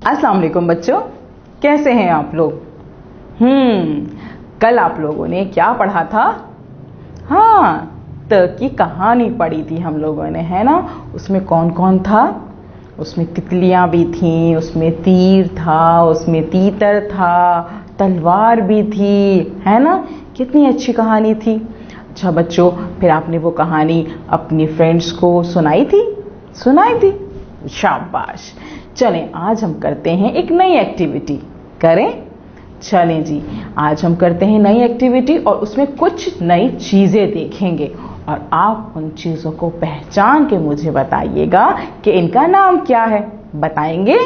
अस्सलाम वालेकुम बच्चों, कैसे हैं आप लोग। कल आप लोगों ने क्या पढ़ा था। हाँ, त की कहानी पढ़ी थी हम लोगों ने, है ना। उसमें कौन कौन था। उसमें तितलियां भी थीं, उसमें तीर था, उसमें तीतर था, तलवार भी थी, है ना। कितनी अच्छी कहानी थी। अच्छा बच्चों, फिर आपने वो कहानी अपनी फ्रेंड्स को सुनाई थी। शाबाश। चलें, आज हम करते हैं एक नई एक्टिविटी। करें। चलें जी, आज हम करते हैं नई एक्टिविटी और उसमें कुछ नई चीजें देखेंगे और आप उन चीजों को पहचान के मुझे बताइएगा कि इनका नाम क्या है। बताएंगे?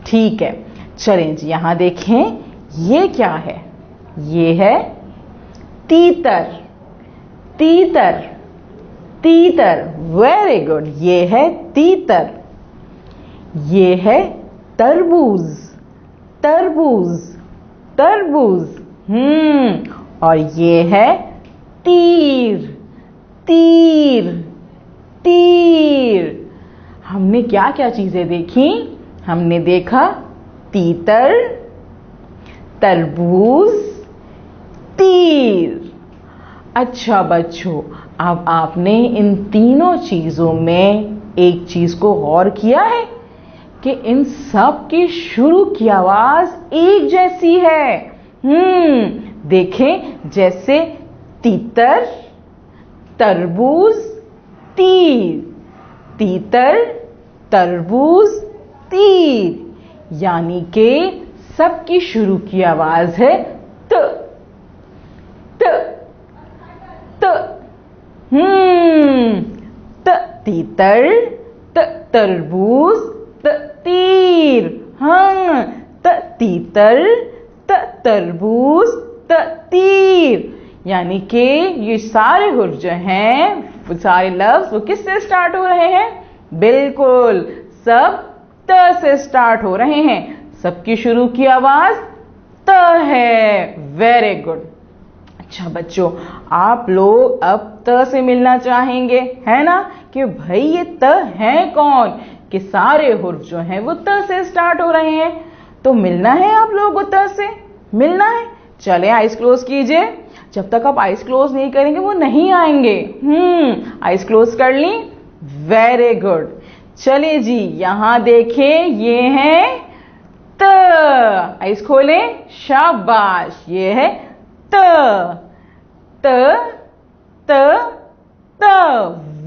ठीक है। चलें जी, यहां देखें, ये क्या है। ये है तीतर। तीतर, तीतर, वेरी गुड। ये है तीतर। ये है तरबूज। तरबूज, तरबूज। और ये है तीर। तीर, तीर। हमने क्या क्या चीजें देखी। हमने देखा तीतर, तरबूज, तीर। अच्छा बच्चों, अब आपने इन तीनों चीजों में एक चीज को गौर किया है कि इन सब की शुरू की आवाज एक जैसी है। देखें, जैसे तीतर, तरबूज, तीर। तीतर, तरबूज, तीर, यानी कि सबकी शुरू की आवाज है त। त, त। त तीतर, त तरबूज, त तीर। हाँ, त तीतर, त तरबूज, त तीर, यानी कि ये सारे हुर्फ जो हैं, सारे लफ्ज वो किससे स्टार्ट हो रहे हैं। बिल्कुल, सब त से स्टार्ट हो रहे हैं। सबकी शुरू की आवाज त है। Very good. अच्छा बच्चों, आप लोग अब त से मिलना चाहेंगे, है ना, कि भाई ये त है कौन, कि सारे हुर्फ जो हैं वो त से स्टार्ट हो रहे हैं। तो मिलना है आप लोगों को त से, मिलना है। चले, आइज क्लोज कीजिए। जब तक आप आइज क्लोज नहीं करेंगे वो नहीं आएंगे। आइज क्लोज कर ली। Very good. चलिए जी, यहां देखें, ये है त। आइज खोलें। शाबाश, ये है त। त, त, त।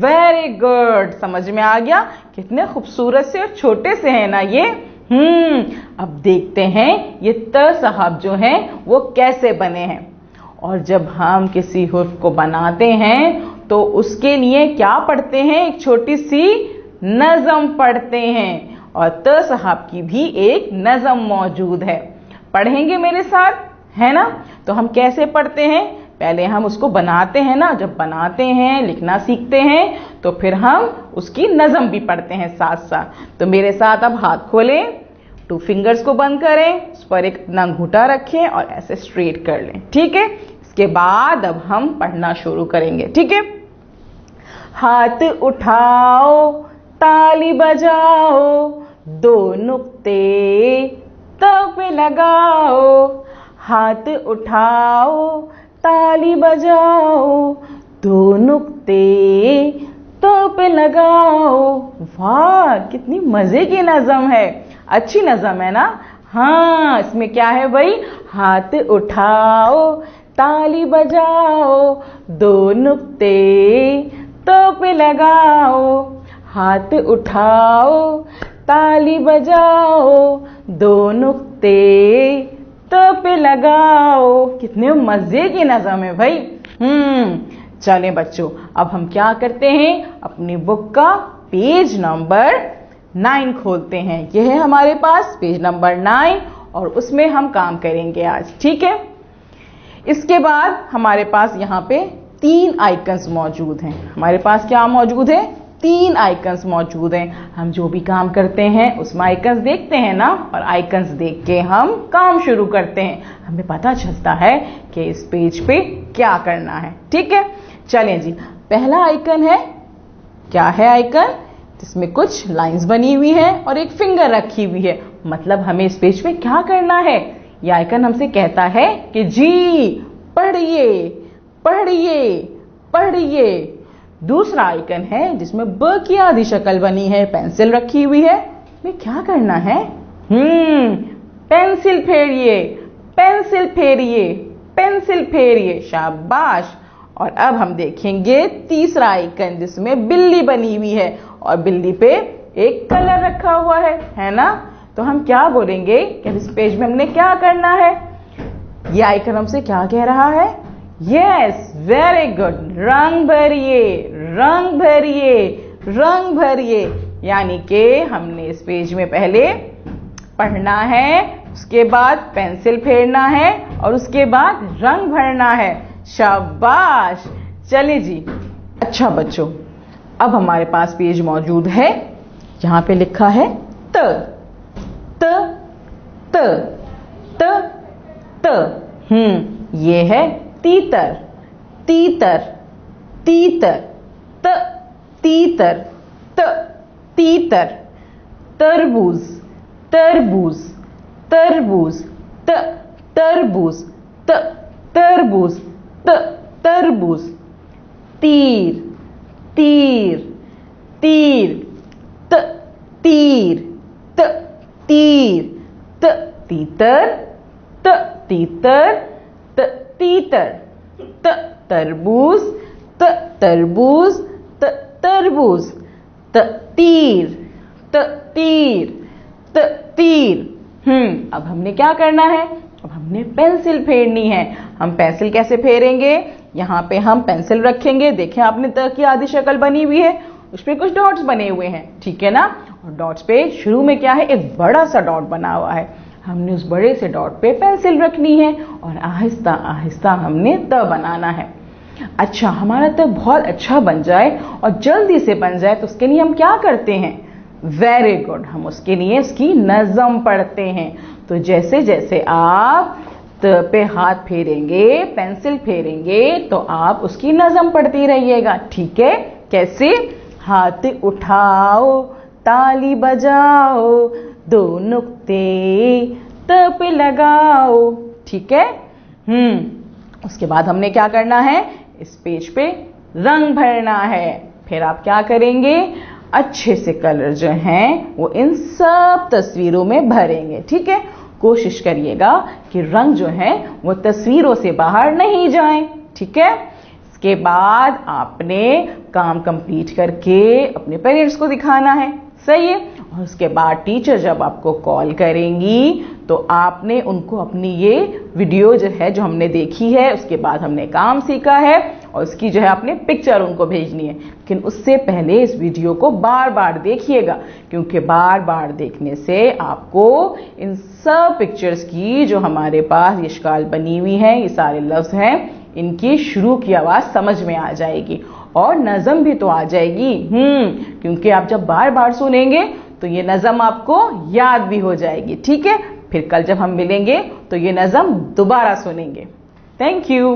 Very good. समझ में आ गया। कितने खूबसूरत से और छोटे से हैं ना ये। अब देखते हैं ये त साहब जो हैं वो कैसे बने हैं। और जब हम किसी हुर्फ को बनाते हैं तो उसके लिए क्या पढ़ते हैं, एक छोटी सी नज़म पढ़ते हैं। और त साहब की भी एक नज़म मौजूद है। पढ़ेंगे मेरे साथ, है ना। तो हम कैसे पढ़ते हैं, पहले हम उसको बनाते हैं ना। जब बनाते हैं, लिखना सीखते हैं, तो फिर हम उसकी नज़म भी पढ़ते हैं साथ साथ। तो मेरे साथ अब हाथ खोलें, 2 फिंगर्स को बंद करें, उस पर एक अपना अंगूठा रखें और ऐसे स्ट्रेट कर लें। ठीक है। इसके बाद अब हम पढ़ना शुरू करेंगे। ठीक है। हाथ उठाओ, ताली बजाओ, 2 नुक्ते त पे लगाओ। हाथ उठाओ, ताली बजाओ, 2 नुक्ते तो पे लगाओ। वाह, कितनी मजे की नज़म है। अच्छी नज़म है ना। हाँ, इसमें क्या है भाई, हाथ उठाओ, ताली बजाओ, 2 नुक्ते तो पे लगाओ। हाथ उठाओ, ताली बजाओ, 2 नुक्ते तो पे लगाओ। कितने मजे की नज़म है भाई। चलें बच्चों, अब हम क्या करते हैं, अपनी बुक का पेज नंबर 9 खोलते हैं। यह है हमारे पास पेज नंबर 9 और उसमें हम काम करेंगे आज। ठीक है। इसके बाद हमारे पास यहाँ पे 3 आइकन्स मौजूद हैं। हमारे पास क्या मौजूद है, 3 आइकन्स मौजूद हैं। हम जो भी काम करते हैं उसमें आइकन्स देखते हैं ना, और आइकन्स देख के हम काम शुरू करते हैं। हमें पता चलता है कि इस पेज पे क्या करना है। ठीक है। चलें जी, पहला आइकन है, क्या है आइकन, जिसमें कुछ लाइंस बनी हुई है और एक फिंगर रखी हुई है। मतलब हमें इस पेज पे क्या करना है, ये आइकन हमसे कहता है कि जी पढ़िए पढ़िए पढ़िए। दूसरा आइकन है जिसमें ब की आधी शक्ल बनी है, पेंसिल रखी हुई है। हमें क्या करना है, पेंसिल फेरिए पेंसिल फेरिए पेंसिल फेरिए, शाबाश। और अब हम देखेंगे तीसरा आइकन जिसमें बिल्ली बनी हुई है और बिल्ली पे एक कलर रखा हुआ है ना। तो हम क्या बोलेंगे कि इस पेज में हमने क्या करना है, ये आइकन हमसे क्या कह रहा है, यस वेरी गुड, रंग भरिए रंग भरिए रंग भरिए। यानी कि हमने इस पेज में पहले पढ़ना है, उसके बाद पेंसिल फेरना है और उसके बाद रंग भरना है। शाबाश। चलिए जी। अच्छा बच्चों, अब हमारे पास पेज मौजूद है, यहां पे लिखा है त त त त त। ये है तीतर तीतर तीतर, त तीतर त तीतर। तरबूज तरबूज तरबूज त तरबूज त तरबूज त तरबूज। तीर तीर तीर त तीर त तीर त तीतर त तीतर त तीतर त तरबूज त तरबूज त तरबूज त तीर त तीर त तीर। अब हमने क्या करना है, अब हमने पेंसिल फेरनी है। हम पेंसिल कैसे फेरेंगे, यहाँ पे हम पेंसिल रखेंगे, देखें आपने त की आधी शक्ल बनी हुई है, उस पे कुछ डॉट्स बने हुए हैं, ठीक है ना। और डॉट्स पे शुरू में क्या है, एक बड़ा सा डॉट बना हुआ है। हमने उस बड़े से डॉट पे पेंसिल रखनी है और आहिस्ता आहिस्ता हमने त बनाना है। अच्छा, हमारा त बहुत अच्छा बन जाए और जल्दी से बन जाए तो उसके लिए हम क्या करते हैं, वेरी गुड, हम उसके लिए उसकी नज़म पढ़ते हैं। तो जैसे जैसे आप त पे हाथ फेरेंगे, पेंसिल फेरेंगे, तो आप उसकी नज़म पढ़ती रहिएगा, ठीक है। कैसे, हाथ उठाओ ताली बजाओ, दो नुक्ते त पे लगाओ, ठीक है। उसके बाद हमने क्या करना है, इस पेज पे रंग भरना है। फिर आप क्या करेंगे, अच्छे से कलर जो हैं वो इन सब तस्वीरों में भरेंगे, ठीक है। कोशिश करिएगा कि रंग जो है वो तस्वीरों से बाहर नहीं जाएं, ठीक है। इसके बाद आपने काम कंप्लीट करके अपने पेरेंट्स को दिखाना है, सही है। और उसके बाद टीचर जब आपको कॉल करेंगी तो आपने उनको अपनी ये वीडियो जो है, जो हमने देखी है, उसके बाद हमने काम सीखा है और उसकी जो है आपने पिक्चर उनको भेजनी है। लेकिन उससे पहले इस वीडियो को बार बार देखिएगा, क्योंकि बार बार देखने से आपको इन सब पिक्चर्स की जो हमारे पास ये शक्ल बनी हुई है, ये सारे लफ्ज हैं, इनकी शुरू की आवाज समझ में आ जाएगी और नज़म भी तो आ जाएगी। क्योंकि आप जब बार बार सुनेंगे तो ये नज़म आपको याद भी हो जाएगी, ठीक है। फिर कल जब हम मिलेंगे तो ये नज़म दोबारा सुनेंगे। Thank you.